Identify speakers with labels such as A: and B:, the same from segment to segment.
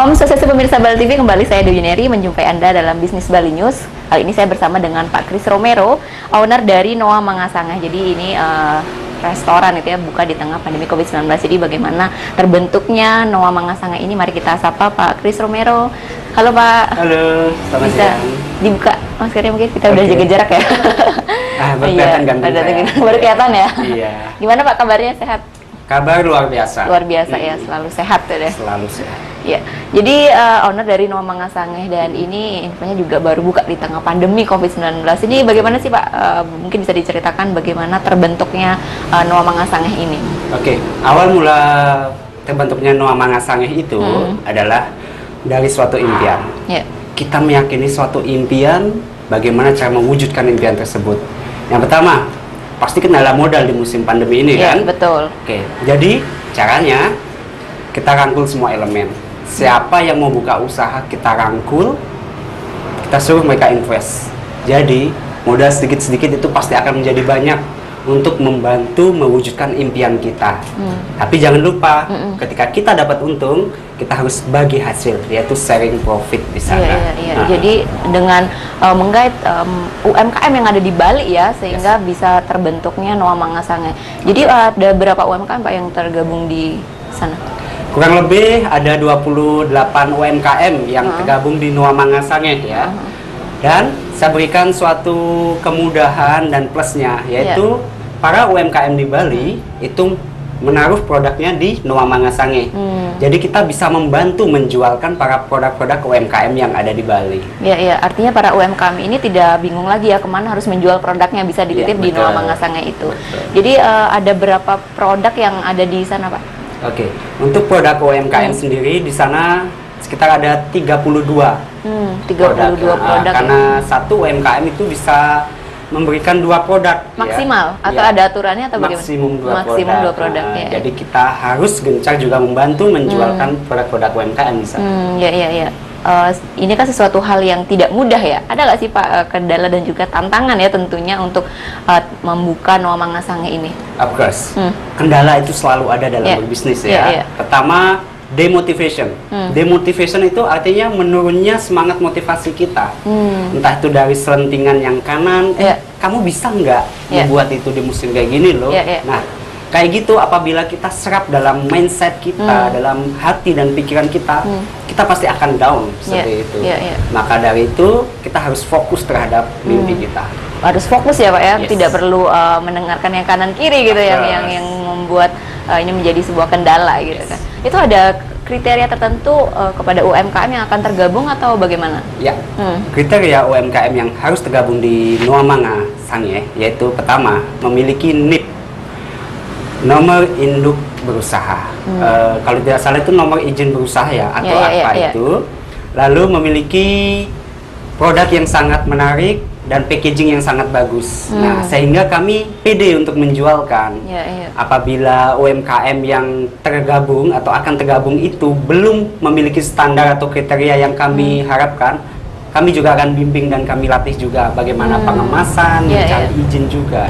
A: Om Swastiastu pemirsa Bali TV, kembali saya Dewi Neri menjumpai Anda dalam Bisnis Bali News. Kali ini saya bersama dengan Pak Chris Romero, owner dari Noa Mangasangeh. Jadi ini restoran itu ya, buka di tengah pandemi COVID-19. Jadi bagaimana terbentuknya Noa Mangasangeh ini, mari kita sapa Pak Chris Romero. Halo Pak.
B: Halo, selamat siang.
A: Dibuka maskernya mungkin, kita udah jaga jarak ya.
B: Baru kelihatan ganteng.
A: Baru kelihatan ya.
B: Iya.
A: Gimana Pak kabarnya, sehat?
B: Kabar luar biasa.
A: Luar biasa ya, selalu sehat ya deh.
B: Selalu sehat.
A: Ya, jadi owner dari Noa Mangasangeh, dan ini infonya juga baru buka di tengah pandemi COVID-19. Ini bagaimana sih Pak? Mungkin bisa diceritakan bagaimana terbentuknya Noa Mangasangeh ini?
B: Oke, awal mula terbentuknya Noa Mangasangeh itu adalah dari suatu impian.
A: Ya.
B: Kita meyakini suatu impian, bagaimana cara mewujudkan impian tersebut. Yang pertama, pasti kendala modal di musim pandemi ini
A: Ya,
B: kan?
A: betul.
B: Oke, jadi caranya kita rangkul semua elemen. Siapa yang mau buka usaha, kita rangkul, kita suruh mereka invest. Jadi modal sedikit-sedikit itu pasti akan menjadi banyak untuk membantu mewujudkan impian kita. Tapi jangan lupa, ketika kita dapat untung, kita harus bagi hasil, yaitu sharing profit di sana.
A: Iya. Jadi dengan menggait UMKM yang ada di Bali ya, sehingga bisa terbentuknya Noa Mangasangeh. Jadi ada berapa UMKM Pak yang tergabung di sana?
B: Kurang lebih ada 28 UMKM yang tergabung di Noa Mangasangeh ya. Dan saya berikan suatu kemudahan dan plusnya, yaitu para UMKM di Bali itu menaruh produknya di Noa Mangasangeh. Jadi kita bisa membantu menjualkan para produk-produk UMKM yang ada di Bali.
A: Iya. Artinya para UMKM ini tidak bingung lagi ya kemana harus menjual produknya, bisa dititip di Noa Mangasangeh itu.
B: Betul.
A: Jadi ada berapa produk yang ada di sana Pak?
B: Oke, untuk produk UMKM sendiri di sana sekitar ada 32
A: 32 produk
B: karena satu UMKM itu bisa memberikan 2 produk
A: maksimal
B: ya.
A: atau ada aturannya atau bagaimana?
B: Maksimum 2
A: Maksimum
B: produk.
A: 2 produk ya.
B: Jadi kita harus gencar juga membantu menjualkan produk-produk UMKM di sana.
A: Iya. Ini kan sesuatu hal yang tidak mudah ya. Ada nggak sih Pak kendala dan juga tantangan ya tentunya untuk membuka Noa Mangasangeh ini?
B: Of course, kendala itu selalu ada dalam berbisnis ya. Pertama, demotivation. Demotivation itu artinya menurunnya semangat motivasi kita. Entah itu dari selentingan yang kanan, kamu bisa nggak membuat itu di musim kayak gini loh. Nah, kayak gitu apabila kita serap dalam mindset kita, dalam hati dan pikiran kita, kita pasti akan down seperti itu. Maka dari itu kita harus fokus terhadap mimpi kita.
A: Harus fokus ya Pak ya, tidak perlu mendengarkan yang kanan kiri gitu yang membuat ini menjadi sebuah kendala gitu kan. Itu ada kriteria tertentu kepada UMKM yang akan tergabung atau bagaimana? Ya,
B: kriteria UMKM yang harus tergabung di Noa Mangasangeh yaitu pertama, memiliki NIB, nomor induk berusaha. Kalau tidak salah itu nomor izin berusaha ya, atau itu. Lalu memiliki produk yang sangat menarik dan packaging yang sangat bagus. Nah, sehingga kami pede untuk menjualkan. Apabila UMKM yang tergabung atau akan tergabung itu belum memiliki standar atau kriteria yang kami harapkan, kami juga akan bimbing dan kami latih juga bagaimana pengemasan, mencari izin juga.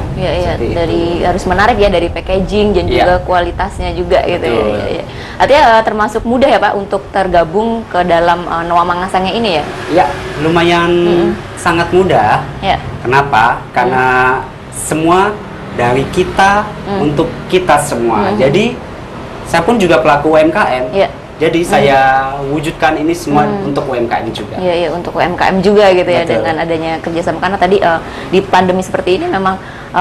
A: Dari harus menarik ya, dari packaging dan juga kualitasnya juga gitu ya. Artinya termasuk mudah ya Pak untuk tergabung ke dalam Noa Mangasangeh ini ya?
B: Ya, lumayan sangat mudah. Kenapa? Karena semua dari kita untuk kita semua. Jadi saya pun juga pelaku UMKM. Jadi saya wujudkan ini semua untuk UMKM juga.
A: Iya, untuk UMKM juga gitu ya. Betul. Dengan adanya kerjasama, karena tadi di pandemi seperti ini memang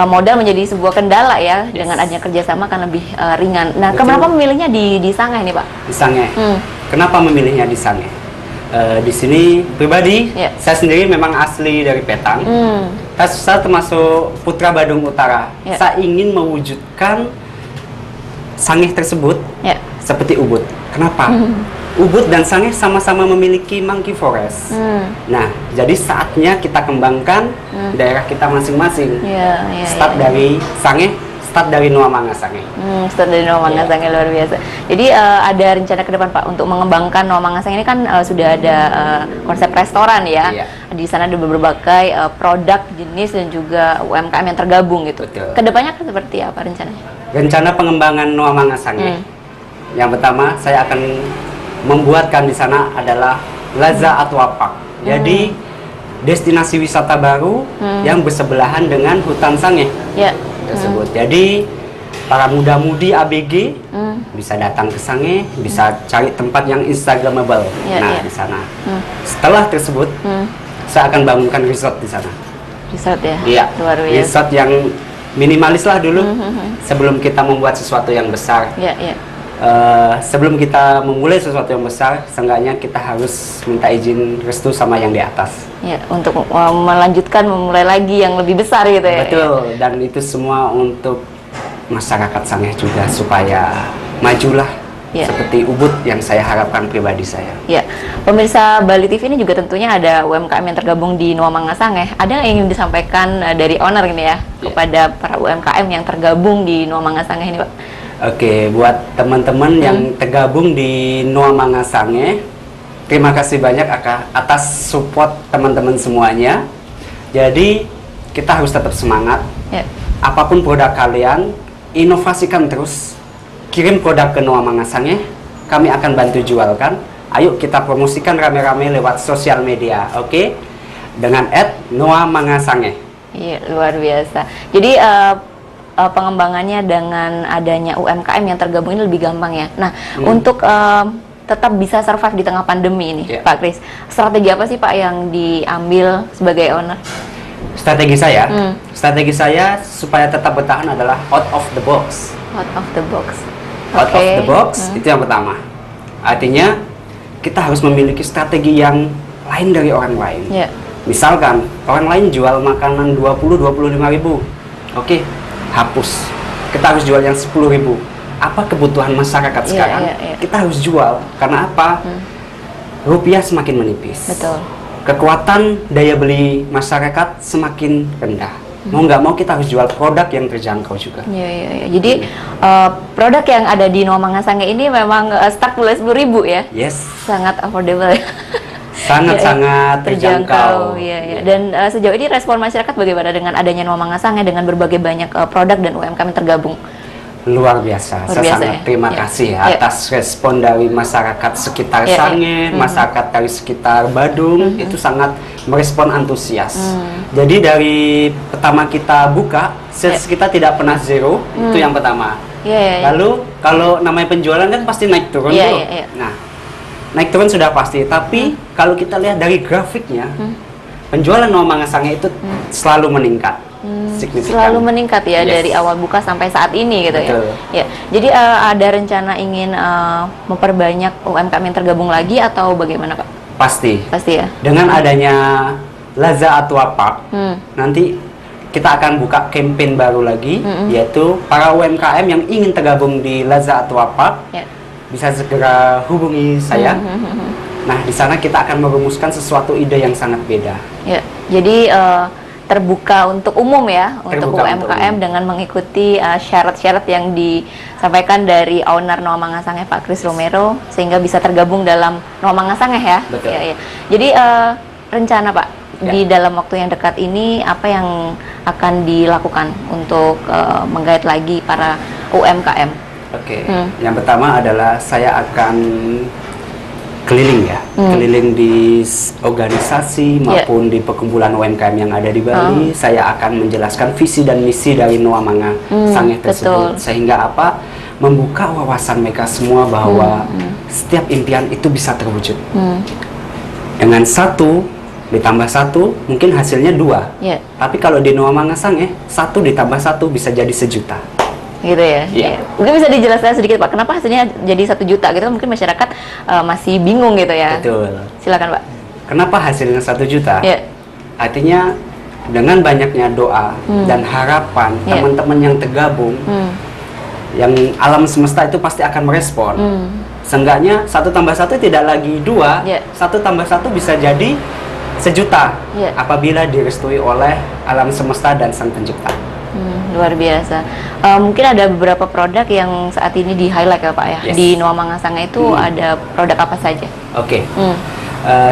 A: modal menjadi sebuah kendala ya. Dengan adanya kerjasama akan lebih ringan. Nah, kenapa memilihnya di Sangeh nih Pak?
B: Di Sangeh. Kenapa memilihnya di Sangeh? Di sini pribadi, saya sendiri memang asli dari Petang. Saya termasuk putra Badung Utara. Saya ingin mewujudkan Sangeh tersebut seperti Ubud. Kenapa? Ubud dan Sangeh sama-sama memiliki monkey forest. Nah, jadi saatnya kita kembangkan daerah kita masing-masing. Start dari Sangeh, start dari Noa Mangasangeh.
A: Start dari Noa Mangasangeh, luar biasa. Jadi ada rencana ke depan Pak untuk mengembangkan Noa Mangasangeh ini kan sudah ada konsep restoran ya. Di sana ada berbagai produk, jenis dan juga UMKM yang tergabung gitu. Kedepannya kan seperti apa rencananya?
B: Rencana pengembangan Noa Mangasangeh. Yang pertama, saya akan membuatkan di sana adalah Laza Aquapark. Jadi destinasi wisata baru yang bersebelahan dengan hutan Sangihe tersebut. Jadi para muda-mudi ABG bisa datang ke Sangihe, bisa cari tempat yang instagramable. Di sana. Setelah tersebut, saya akan bangunkan resort di sana.
A: Resort ya?
B: Iya.
A: Luar biasa.
B: Resort yang minimalis lah dulu, sebelum kita membuat sesuatu yang besar. Sebelum kita memulai sesuatu yang besar, seenggaknya kita harus minta izin restu sama yang di atas.
A: Ya, untuk melanjutkan, memulai lagi yang lebih besar gitu ya.
B: Betul, dan itu semua untuk masyarakat Sangihe juga supaya majulah seperti Ubud yang saya harapkan pribadi saya.
A: Ya, pemirsa Bali TV ini juga tentunya ada UMKM yang tergabung di Noa Manga Sangihe. Ada yang ingin disampaikan dari owner ini ya kepada para UMKM yang tergabung di Noa Manga Sangihe ini, Pak?
B: Oke, buat teman-teman yang tergabung di Noa Manga Sangihe, terima kasih banyak atas support teman-teman semuanya. Jadi kita harus tetap semangat. Apapun produk kalian, inovasikan terus. Kirim produk ke Noa Manga Sangihe, kami akan bantu jualkan. Ayo kita promosikan rame-rame lewat sosial media, oke? Dengan @Noa Manga Sangihe.
A: Iya, luar biasa. Jadi pengembangannya dengan adanya UMKM yang tergabung ini lebih gampang ya. Nah, untuk tetap bisa survive di tengah pandemi ini, Pak Kris, strategi apa sih Pak yang diambil sebagai owner?
B: Strategi saya supaya tetap bertahan adalah out of the box.
A: Out of the box.
B: Out of the box itu yang pertama. Artinya kita harus memiliki strategi yang lain dari orang lain. Misalkan orang lain jual makanan 20-25 ribu, oke, hapus. Kita harus jual yang 10 ribu. Apa kebutuhan masyarakat sekarang? Kita harus jual. Karena apa? Rupiah semakin menipis.
A: Betul.
B: Kekuatan daya beli masyarakat semakin rendah. Mau nggak mau kita harus jual produk yang terjangkau juga.
A: Jadi produk yang ada di Noa Manga Sangihe ini memang start mulai 10 ribu ya?
B: Yes.
A: Sangat affordable.
B: Sangat terjangkau.
A: Dan sejauh ini respon masyarakat bagaimana dengan adanya Noa Manga Sangihe dengan berbagai banyak produk dan UMKM yang tergabung?
B: Luar biasa. Saya sangat terima kasih atas respon dari masyarakat sekitar Sangihe, masyarakat dari sekitar Badung, itu sangat merespon antusias. Jadi dari pertama kita buka, sales kita tidak pernah zero, itu yang pertama. Lalu kalau namanya penjualan kan pasti naik turun tuh. Nah, naik turun sudah pasti, tapi kalau kita lihat dari grafiknya, penjualan Noa Manga Sangihe itu selalu meningkat.
A: Selalu meningkat ya dari awal buka sampai saat ini gitu. Ya. Jadi ada rencana ingin memperbanyak UMKM yang tergabung lagi atau bagaimana Pak?
B: Pasti
A: ya.
B: Dengan adanya Laza Aquapark, nanti kita akan buka campaign baru lagi, yaitu para UMKM yang ingin tergabung di Laza Aquapark bisa segera hubungi saya. Nah, di sana kita akan merumuskan sesuatu ide yang sangat beda.
A: Jadi terbuka untuk umum ya, untuk UMKM dengan mengikuti syarat-syarat yang disampaikan dari owner Noa Manga Sangihe Pak Kris Romero, sehingga bisa tergabung dalam Noa Manga Sangihe ya.
B: Betul.
A: Jadi rencana Pak di dalam waktu yang dekat ini apa yang akan dilakukan untuk menggait lagi para UMKM?
B: Yang pertama adalah saya akan keliling keliling di organisasi maupun di perkumpulan UMKM yang ada di Bali. Saya akan menjelaskan visi dan misi dari Noa Manga Sangihe tersebut, sehingga apa? Membuka wawasan mereka semua bahwa setiap impian itu bisa terwujud. Dengan 1 ditambah 1 mungkin hasilnya 2. Tapi kalau di Noa Manga Sangihe 1 ditambah 1 bisa jadi 1 juta.
A: Gitu ya. Mungkin bisa dijelaskan sedikit Pak, kenapa hasilnya jadi 1 juta gitu? Mungkin masyarakat masih bingung gitu ya.
B: Betul.
A: Silakan Pak.
B: Kenapa hasilnya 1 juta? Artinya dengan banyaknya doa dan harapan teman-teman yang tergabung, yang alam semesta itu pasti akan merespon. Seenggaknya 1 tambah 1 tidak lagi 2, 1 tambah 1 bisa jadi 1 juta apabila direstui oleh alam semesta dan Sang Pencipta.
A: Luar biasa. Mungkin ada beberapa produk yang saat ini di highlight ya Pak ya. Di Noa Manga Sangihe itu ada produk apa saja?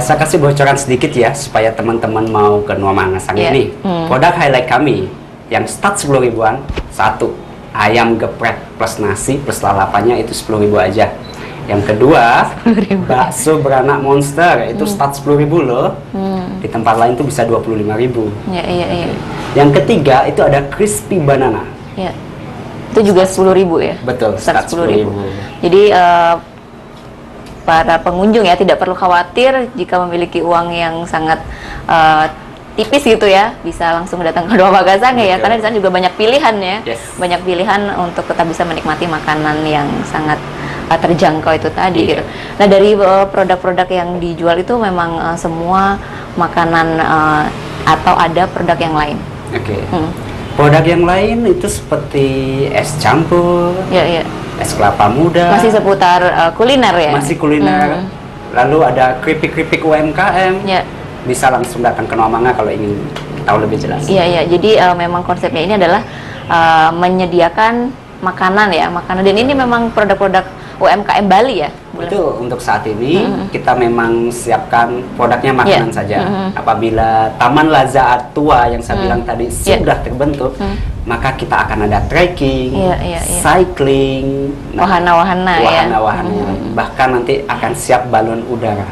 B: Saya kasih bocoran sedikit ya supaya teman-teman mau ke Noa Manga Sangihe ini. Produk highlight kami yang start 10 ribuan, 1 ayam geprek plus nasi plus lalapannya itu 10 ribu aja. Yang kedua,
A: 10.000.
B: bakso beranak monster itu start 10.000 loh. Di tempat lain tuh bisa 25.000.
A: Ya, iya, iya.
B: Yang ketiga itu ada crispy banana.
A: Ya. Itu juga 10.000 ya?
B: Betul,
A: Start
B: start 10.000.
A: Jadi para pengunjung ya tidak perlu khawatir jika memiliki uang yang sangat tipis gitu ya, bisa langsung datang ke Noa Magasange ya,
B: Betul.
A: karena di sana juga banyak pilihan ya.
B: Yes.
A: Banyak pilihan untuk tetap bisa menikmati makanan yang sangat terjangkau itu tadi
B: Iya.
A: gitu. Nah, dari produk-produk yang dijual itu memang semua makanan atau ada produk yang lain.
B: Oke.
A: Hmm.
B: Produk yang lain itu seperti es campur,
A: Ya, ya.
B: es kelapa muda.
A: Masih seputar kuliner ya?
B: Masih kuliner. Lalu ada keripik-keripik UMKM.
A: Ya.
B: Bisa langsung datang ke Noa Manga kalau ingin tahu lebih jelas.
A: Iya, iya. Jadi memang konsepnya ini adalah menyediakan makanan ya, makanan. Dan ini memang produk-produk UMKM Bali ya?
B: Itu untuk saat ini kita memang siapkan produknya makanan saja. Apabila Taman Laza Tua yang saya bilang tadi sudah terbentuk, maka kita akan ada trekking, cycling,
A: wahana-wahana ya.
B: wahana-wahana. Bahkan nanti akan siap balon udara.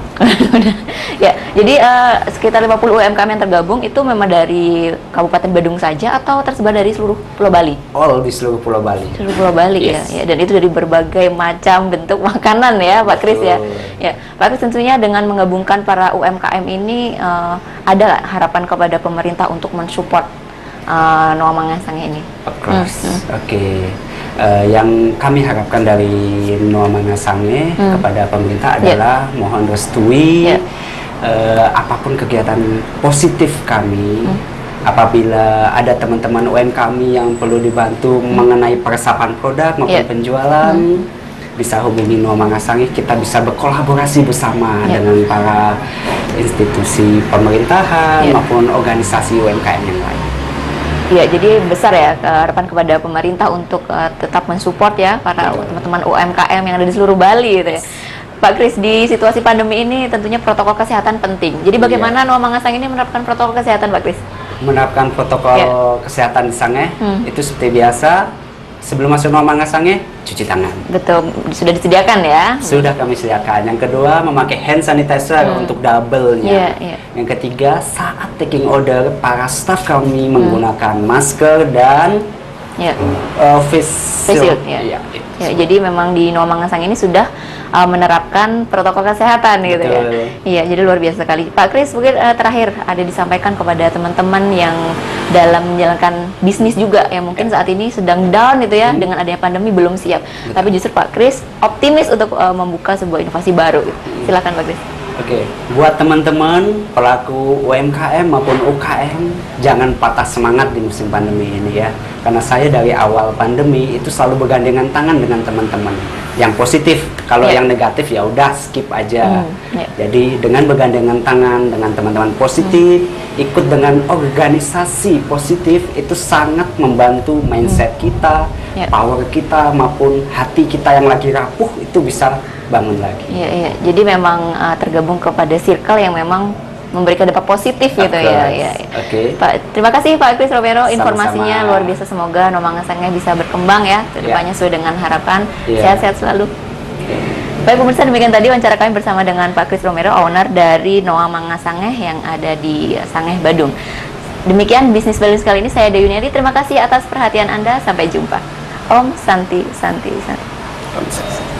A: Ya, jadi sekitar 50 UMKM yang tergabung itu memang dari Kabupaten Badung saja atau tersebar dari seluruh Pulau Bali?
B: All di seluruh Pulau Bali.
A: Seluruh Pulau Bali
B: Yes.
A: ya, dan itu dari berbagai macam bentuk makanan ya, Pak Kris ya. Ya, Pak Kris, tentunya dengan menggabungkan para UMKM ini ada nggak harapan kepada pemerintah untuk mensupport Noa Mangasange ini?
B: Of course. Oke. Yang kami harapkan dari Noa Mangasange kepada pemerintah adalah mohon restui apapun kegiatan positif kami. Apabila ada teman-teman UMKM yang perlu dibantu mengenai peresapan produk maupun penjualan, bisa hubungi Noa Mangasange. Kita bisa berkolaborasi bersama dengan para institusi pemerintahan maupun organisasi UMKM yang lain.
A: Iya, jadi besar ya harapan kepada pemerintah untuk tetap mensupport ya para teman-teman UMKM yang ada di seluruh Bali gitu ya. Pak Kris, di situasi pandemi ini tentunya protokol kesehatan penting. Jadi bagaimana Noa Mangasange ini menerapkan protokol kesehatan, Pak Kris?
B: Menerapkan protokol kesehatan di Sange itu seperti biasa. Sebelum masuk Noa Mangasange, cuci tangan.
A: Betul, sudah disediakan ya.
B: Sudah kami sediakan. Yang kedua, memakai hand sanitizer untuk double-nya. Yang ketiga, saat taking order, para staff kami menggunakan masker dan face shield.
A: Ya, jadi memang di Noa Mangasange ini sudah menerapkan protokol kesehatan gitu ya. Iya, jadi luar biasa sekali. Pak Kris, mungkin terakhir ada disampaikan kepada teman-teman yang dalam menjalankan bisnis juga yang mungkin saat ini sedang down gitu ya, dengan adanya pandemi belum siap. Tapi justru Pak Kris optimis untuk membuka sebuah inovasi baru. Silakan Pak Kris.
B: Oke, buat teman-teman pelaku UMKM maupun UKM, jangan patah semangat di musim pandemi ini ya. Karena saya dari awal pandemi itu selalu bergandengan tangan dengan teman-teman. Yang positif, kalau yang negatif ya udah skip aja. Jadi dengan bergandengan tangan dengan teman-teman positif, ikut dengan organisasi positif itu sangat membantu mindset kita, power kita maupun hati kita yang lagi rapuh itu bisa bangun lagi.
A: Iya. Jadi memang tergabung kepada circle yang memang memberikan dampak positif gitu ya.
B: Oke.
A: Pak, terima kasih Pak Kris Romero, informasinya luar biasa. Semoga Noa Mangasange bisa berkembang ya kedepannya sesuai dengan harapan. Sehat-sehat selalu. Baik pemirsa, demikian tadi wawancara kami bersama dengan Pak Kris Romero, owner dari Noa Mangasange yang ada di Sange, Badung. Demikian bisnis Bali kali ini, saya Deyuniari. Terima kasih atas perhatian Anda. Sampai jumpa. Om Santi Santi Santi.
B: Om Santi.